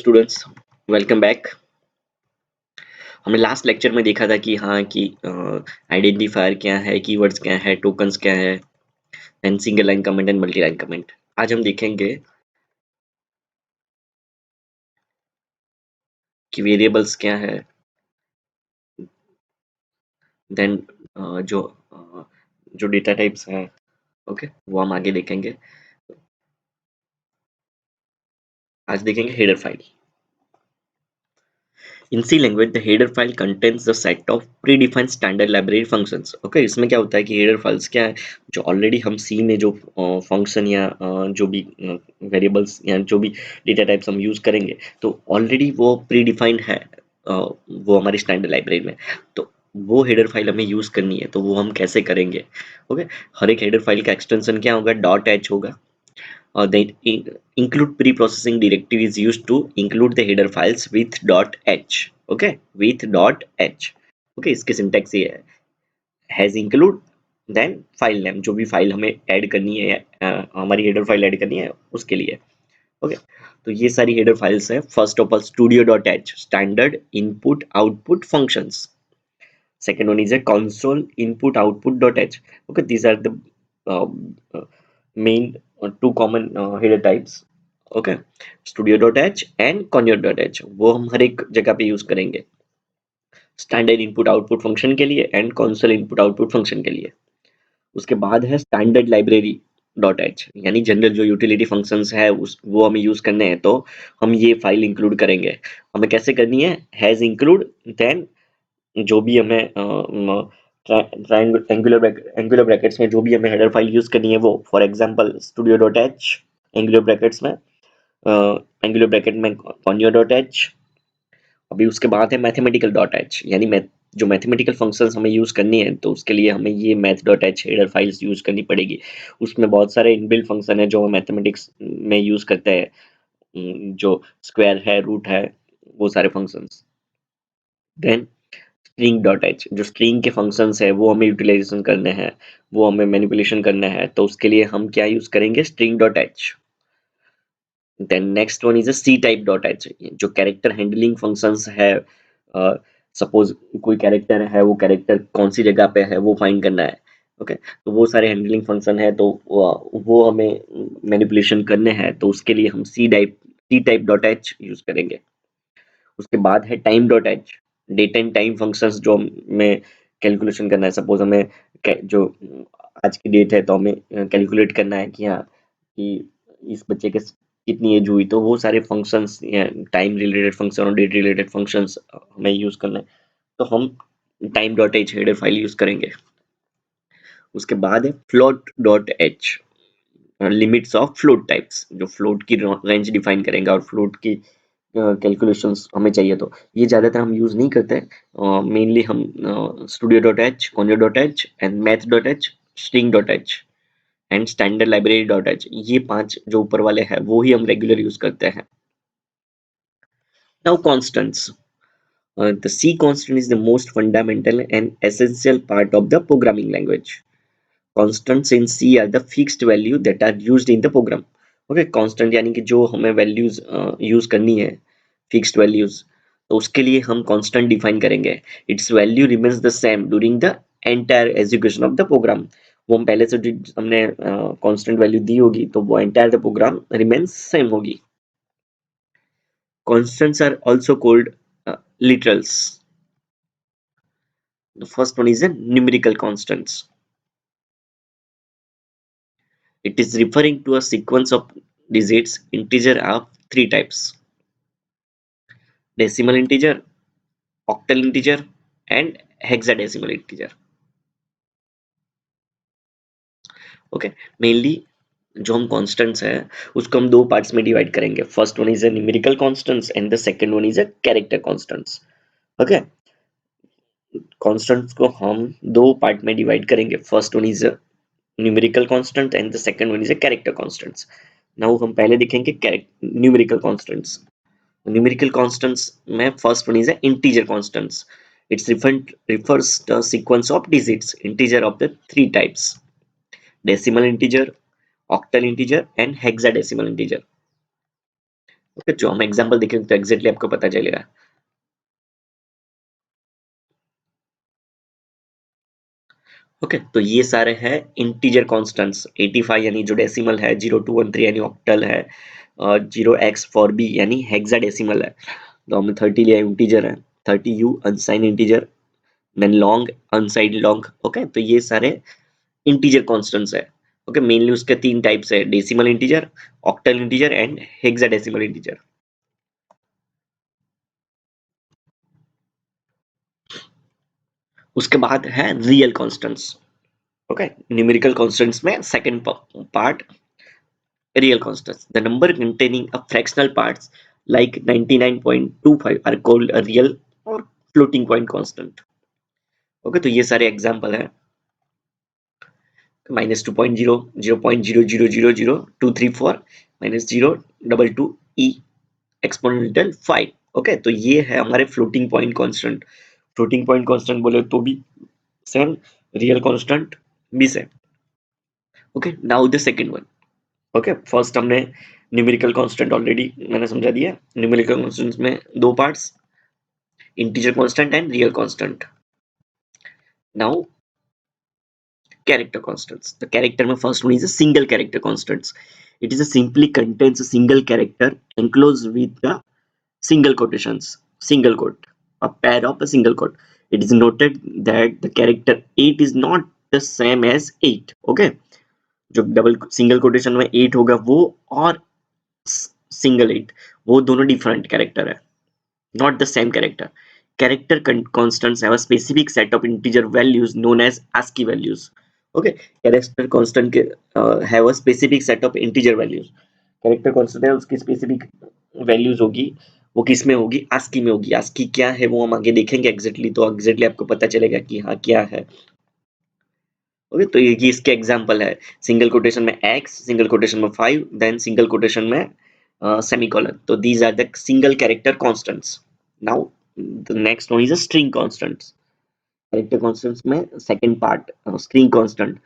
Students, welcome back. हमने last lecture में देखा था कि हाँ कि आइडेंटिफायर क्या है, कीवर्ड्स क्या है, टोकन्स क्या है, and single line comment and multi line comment. आज हम देखेंगे कि वेरिएबल्स क्या है, देन जो जो डेटा टाइप्स हैं, ओके, वो हम आगे देखेंगे। आज देखेंगे header file. In C language, the header file contains the set of predefined standard library functions. Okay, इसमें क्या होता है कि header files क्या है, जो ऑलरेडी हम C में जो फंक्शन या जो भी वेरिएबल्स या जो भी डेटा टाइप्स हम यूज करेंगे, तो ऑलरेडी वो प्रीडिफाइंड है, वो हमारी स्टैंडर्ड लाइब्रेरी में। तो वो हेडर फाइल हमें यूज करनी है, तो वो हम कैसे करेंगे? ओके, हर एक हेडर फाइल का एक्सटेंशन क्या होगा? डॉट एच होगा। Include pre-processing directive is used to include the header files with .h. Okay, with .h. Okay, इसके सिंटैक्स ये है, has include then file name, जो भी फाइल हमें ऐड करनी है, हमारी हेडर फाइल ऐड करनी है उसके लिए। ओके, तो ये सारी हेडर फाइल्स है। First of all studio.h, standard input output functions. Second one is a console input output.h. Okay, these are the main two common header types. Okay, studio.h and conjure.h, वो हम हर एक जगह पे use करेंगे, standard input output function के लिए and console input output function के लिए। उसके बाद है स्टैंडर्ड लाइब्रेरी डॉट एच, यानी जनरल जो यूटिलिटी फंक्शंस है उस वो हमें यूज करने हैं, तो हम ये फाइल इंक्लूड करेंगे। हमें कैसे करनी है? हैज इंक्लूड, देन जो भी हमें एंगुलर ब्रैकेट्स में जो भी हमें हेडर फाइल यूज करनी है वो, for example studio dot H, angular brackets में एंगुलर ब्रैकेट में कॉन्यो डॉट एच। अभी उसके बाद है मैथमेटिकल डॉट एच, यानी जो मैथमेटिकल फंक्शंस हमें यूज करनी है, तो उसके लिए हमें ये math dot H header files use करनी पड़ेगी। उसमें बहुत सारे इनबिल्ट फंक्शन है जो मैथमेटिक्स में यूज करते हैं, जो स्क्वायर है, रूट है, वो सारे functions. Then string dot H, जो स्ट्रिंग के फंक्शंस है वो हमें यूटिलाइजेशन करने हैं, वो हमें मैनिपुलेशन करना है, तो उसके लिए हम क्या यूज करेंगे? String dot H. Then next one is a C type dot H, जो कैरेक्टर हैंडलिंग फंक्शंस है। सपोज कोई कैरेक्टर है, वो कैरेक्टर कौन सी जगह पे है वो फाइंड करना है। ओके, तो वो सारे हैंडलिंग फंक्शन है, तो वो हमें मैनिपुलेशन करने हैं, तो उसके लिए हम C type dot H use करेंगे। उसके बाद है time dot H, date and time functions जो हमें कैलकुलेशन करना है। सपोज हमें जो आज की डेट है, तो हमें कैलकुलेट करना है कि हाँ कि इस बच्चे के कितनी एज हुई, तो वो सारे फंक्शंस, टाइम रिलेटेड फंक्शन और डेट रिलेटेड फंक्शंस हमें यूज करना है, तो हम time dot H header file use करेंगे। उसके बाद है float dot H, limits of float types, जो फ्लोट की रेंज डिफाइन करेंगे और फ्लोट की कैलकुलेशंस हमें चाहिए, तो ये ज़्यादातर हम यूज़ नहीं करते हैं। मेनली हम studio dot H, conjure dot H and math dot H, string dot H and standard library dot H, ये 5 जो ऊपर वाले हैं वो ही हम रेगुलर यूज़ करते हैं। Now constants, the C constant is the most fundamental and essential part of the programming language. Constants in C are the fixed value that are used in the program. Okay, constant यानी कि जो हमें values use करनी है, fixed values, तो उसके लिए हम कांस्टेंट डिफाइन करेंगे। It's value remains the same during the entire execution of the program. वो हम पहले से जो हमने कांस्टेंट वैल्यू दी होगी, तो वो entire the program remains same होगी। Constants are also called literals. The first one is a numerical constants. It is referring to a sequence of digits, integer of 3 types: decimal integer, octal integer and hexadecimal integer. Okay, mainly जो हम constants है उसको हम दो parts में divide करेंगे। First one is a numerical constants and the second one is a character constants. Okay, constants को हम दो पार्ट में डिवाइड करेंगे। First one is numerical constant and the second one is a character constants. Now हम पहले देखेंगे numerical constants. Numerical constants में first one is a integer constants. It's refers the sequence of digits, integer of the 3 types: decimal integer, octal integer and hexadecimal integer. Okay, जो हम example देखेंगे तो exactly आपको पता चलेगा। ओके, तो ये सारे हैं इंटीजर कांस्टेंट्स। 85 यानी जो डेसिमल है, 0213 यानी ऑक्टल है, 0x4b यानी हेक्साडेसिमल है। तो हमने 30 लिया, इंटीजर है। 30u unsigned integer, then long unsigned long. Okay, तो ये सारे इंटीजर कांस्टेंट्स है। ओके, मेनली उसके तीन टाइप्स है, decimal integer, octal integer and hexadecimal integer. उसके बाद है real constants. Okay, numerical constants में second part real constants. The number containing a fractional parts like 99.25 are called a real or floating point constant. Okay, तो ये सारे example हैं, -2.0, 0.0000234, -022 e exponential 5। Okay, तो ये है हमारे floating point constant. Floating point constant बोले तो भी सेम, रियल कांस्टेंट भी same. Okay, now the second one. Okay, first हमने न्यूमेरिकल कांस्टेंट ऑलरेडी मैंने समझा दिया। न्यूमेरिकल कांस्टेंट्स में दो parts, integer constant and real constant. Now character constants. The character में first one is a single character constants. It is a simply contains a single character enclosed with the single quotations, single quote, a pair of a single quote. It is noted that the character 8 is not the same as 8. Okay, जो double single quotation में 8 होगा वो और single 8, वो दोनों different character है, not the same character. Character constants have a specific set of integer values known as ASCII values. Okay, character constant के have a specific set of integer values. Character constant है, उसकी specific values होगी, वो किस में होगी, ASCII में होगी। ASCII क्या है वो हम आगे देखेंगे exactly, तो exactly आपको पता चलेगा कि हाँ क्या है। ओके, तो ये इसके एग्जांपल है, सिंगल कोटेशन में x, सिंगल कोटेशन में 5, देन सिंगल कोटेशन में सेमीकोलन। तो these are the single character constants. Now the next one is a string constants. Character constants में second part string constant.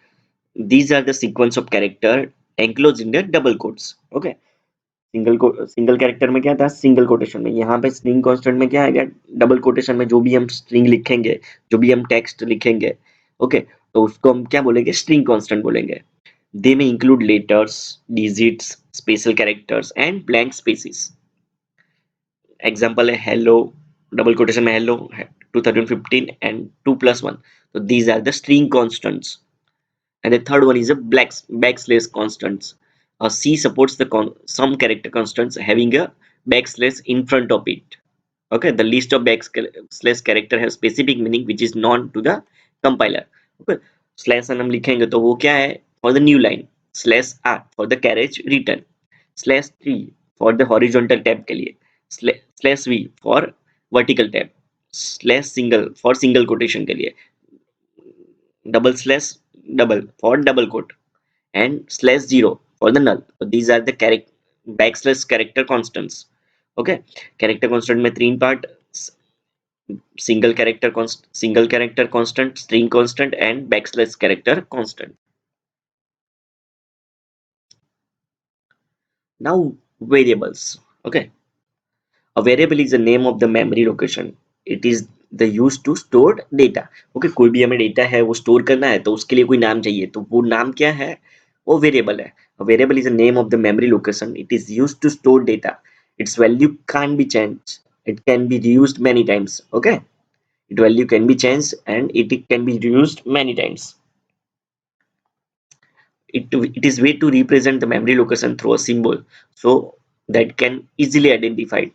These are the sequence of character enclosed in the double quotes. Okay, single character में क्या था, single quotation में। यहाँ पे string constant में क्या आएगा, डबल कोटेशन में जो भी हम स्ट्रिंग लिखेंगे, जो भी हम टेक्स्ट लिखेंगे, ओके, तो उसको हम क्या बोलेंगे, स्ट्रिंग कांस्टेंट बोलेंगे। दे में include letters, digits, special characters and blank spaces. Example है हेलो, डबल कोटेशन में हेलो 2015 एंड 2+1, तो these are the string constants. And the third one is a backslash constants. C supports the some character constants having a backslash in front of it. Okay, the list of backslash character has specific meaning which is known to the compiler. Okay, slash हम लिखेंगे तो वो क्या है, for the new line, slash r for the carriage return, slash 3 for the horizontal tab के लिए, slash v for vertical tab, slash single for single quotation के लिए, double slash double for double quote, and slash 0 for the null. So these are the backslash character constants. Okay, character constant में तीन part, single character constant, string constant and backslash character constant. Now variables. Okay, a variable is the name of the memory location. It is the used to stored data. Okay, कोई भी हमें data है वो store करना है तो उसके लिए कोई नाम चाहिए, तो वो नाम क्या है, वो वेरिएबल है। A variable is the name of the memory location. It is used to store data. Its value can't be changed. It can be reused many times. Okay, its value can be changed and it can be reused many times. It is way to represent the memory location through a symbol so that can easily identified.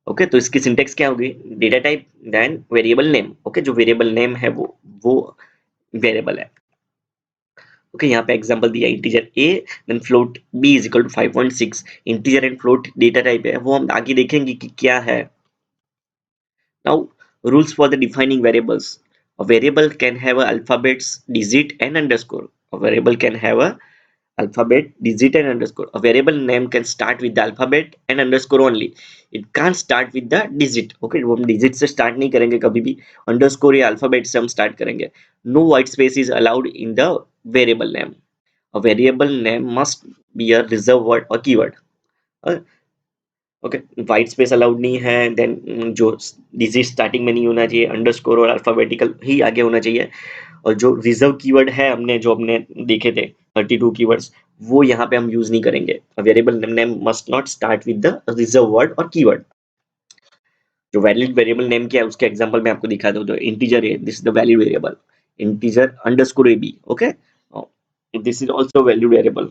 Okay, तो इसकी syntax क्या होगी, data type then variable name. Okay, जो variable name है वो variable है। Okay, यहाँ पे एग्जांपल दिया, integer a then float b is equal to 5.6। Integer and float data type है, वो हम आगे देखेंगे कि क्या है। Now rules for the defining variables. A variable can have a alphabets, digit and underscore. A variable can have a alphabet, digit and underscore. A variable name can start with the alphabet and underscore only. It can't start with the digit. Okay, वो हम digit से start नहीं करेंगे कभी भी, underscore या alphabet से हम start करेंगे। No white space is allowed in the variable name. A variable name must be a reserved word or keyword. Okay, white space allowed नहीं है, देन जो डिजिट स्टार्टिंग में नहीं होना चाहिए, अंडरस्कोर और अल्फाबेटिकल ही आगे होना चाहिए, और जो रिजर्व कीवर्ड है हमने देखे थे 32 कीवर्ड्स, वो यहाँ पे हम यूज नहीं करेंगे। Variable name must not start with the reserve word और कीवर्ड। जो वैलिड वेरिएबल नेम क्या है उसके एग्जांपल मैं आपको दिखा दूं, तो integer a, this is the valid variable, integer underscore a b, okay, this is also valid variable,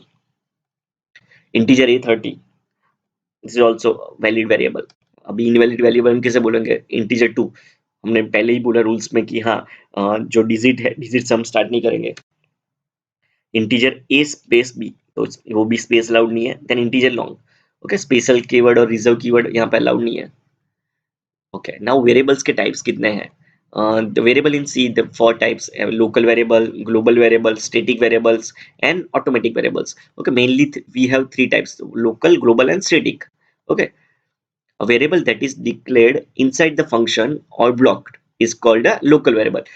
integer a 30, this is also valid variable. अभी इनवैलिड वेरिएबल हम कैसे बोलेंगे, इंटीजर 2, हमने पहले ही बोला रूल्स में कि हाँ, जो डिजिट है, डिजिट से हम स्टार्ट नहीं करेंगे। इंटीजर ए स्पेस बी, तो वो भी स्पेस अलाउड नहीं है। Then integer long, okay, special keyword और रिजर्व कीवर्ड यहाँ पे अलाउड नहीं है। ओके, नाउ वेरिएबल्स के टाइप्स कितने हैं? The variable in C the four types: local variable, global variable, static variables and automatic variables. Okay, mainly we have three types: local, global and static. Okay, a variable that is declared inside the function or blocked is called a local variable।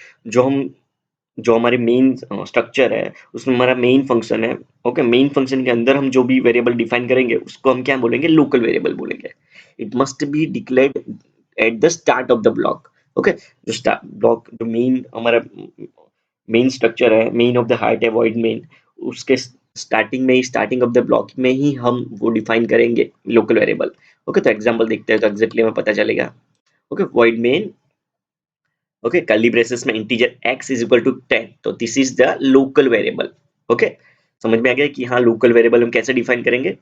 जो हमारे main structure है उसमें हमारा main function है, okay, main function के अंदर हम जो भी वेरिएबल डिफाइन करेंगे उसको हम क्या बोलेंगे, लोकल वेरिएबल बोलेंगे। It must be declared at the start of the block. Okay, जो स्टार्ट ब्लॉक, जो मेन हमारा मेन स्ट्रक्चर है, मेन ऑफ द हार्ट है वॉइड मेन, उसके स्टार्टिंग में ही, स्टार्टिंग ऑफ द ब्लॉक में ही हम वो डिफाइन करेंगे लोकल वेरिएबल। ओके, तो एग्जांपल देखते हैं तो एग्जैक्टली हमें पता चलेगा। Okay, void main, okay, curly braces में integer x is equal to 10, तो this is the local variable. Okay, समझ में आ गया कि हाँ, लोकल वेरिएबल हम कैसे डिफाइन करेंगे,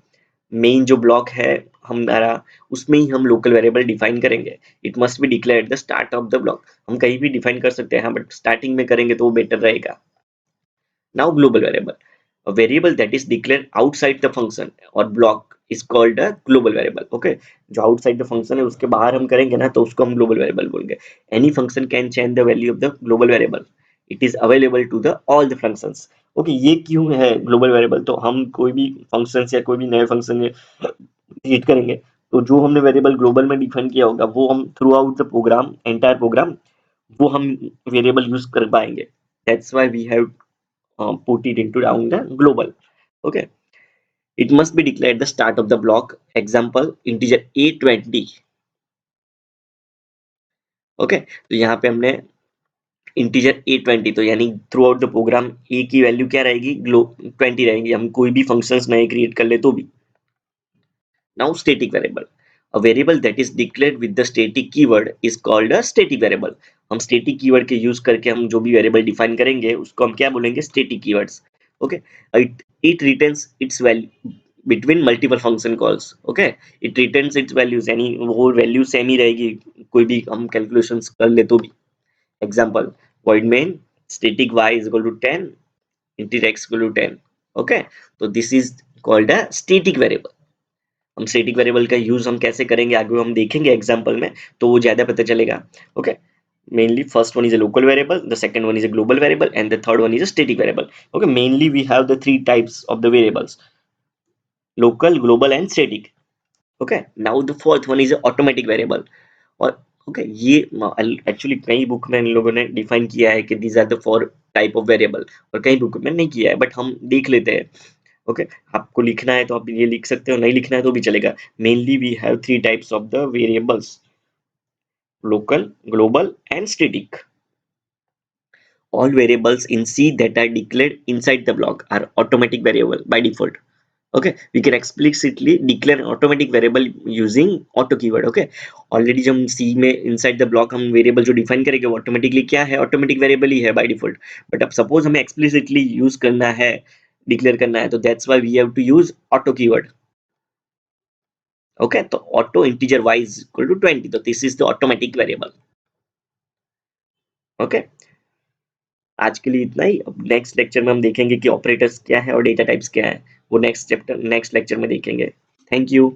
मेन जो ब्लॉक है हमारा उसमें ही हम लोकल वेरिएबल डिफाइन करेंगे। It must be declare at the start of the block, हम कहीं भी डिफाइन कर सकते हैं हाँ, बट स्टार्टिंग में करेंगे तो वो बेटर रहेगा। Now global variable, a variable that is declared outside the function or block is called a global variable। Okay, जो outside the function है उसके बाहर हम करेंगे ना तो उसको हम global variable बोलेंगे। Any function can change the value of the global variable, it is available to the all the functions। Okay, ये क्यों है global variable, तो हम कोई भी functions या कोई भी नए function क्रिएट करेंगे तो जो हमने वेरिएबल ग्लोबल में डिफाइन किया होगा वो हम throughout the program, entire program, वो हम वेरिएबल यूज कर पाएंगे। That's why we have put it into down the global। Okay, it must be declared the start of the block, example integer a20। Okay, तो यहाँ पे हमने integer a20, तो यानी throughout the program a की value क्या रहेगी, 20 रहेगी, हम कोई भी फंक्शंस नए क्रिएट कर ले तो भी। Now static variable, a variable that is declared with the static keyword is called a static variable। हम स्टैटिक कीवर्ड के यूज करके हम जो भी वेरिएबल डिफाइन करेंगे उसको हम क्या बोलेंगे, static keywords. Okay, it returns its value between multiple function calls। Okay, it returns its values, यानी वो वैल्यू सेम ही रहेगी कोई भी हम कैलकुलेशंस कर ले तो भी। Example, void main static y is equal to 10, integer x equal to 10। Okay, तो this is called a static variable. हम स्टैटिक वेरिएबल का यूज हम कैसे करेंगे आगे हम देखेंगे एग्जांपल में, तो वो ज्यादा पता चलेगा। Okay, mainly first one is a local variable, the second one is a global variable, and the third one is a static variable। Okay, mainly we have the three types of the variables: local, global and static। Okay, now the fourth one is a automatic variable। और okay, ये actually कई book में इन लोगों ने define किया है कि these are the four type of variable, और कई बुक में नहीं किया है, बट हम देख लेते हैं। ओके, आपको लिखना है तो आप ये लिख सकते हो, नहीं लिखना है तो भी चलेगा। Mainly we have three types of the variables: local, global and static. All variables in C that are declared inside the block are automatic variable by default। Okay, we can explicitly declare an automatic variable using auto keyword। Okay, already जब हम C में inside the block हम variable जो define करेंगे वो automatically क्या है, automatic variable ही है बाय डिफॉल्ट। बट अब सपोज हमें एक्सप्लिसिटली यूज करना है, डिक्लेयर करना है, तो that's why we have to use auto keyword. Okay, तो auto integer y is equal to 20, तो this is the automatic variable. Okay, आज के लिए इतना ही। अब नेक्स्ट लेक्चर में हम देखेंगे कि ऑपरेटर्स क्या है और डेटा टाइप्स क्या है, वो नेक्स्ट चैप्टर, नेक्स्ट लेक्चर में देखेंगे। Thank you.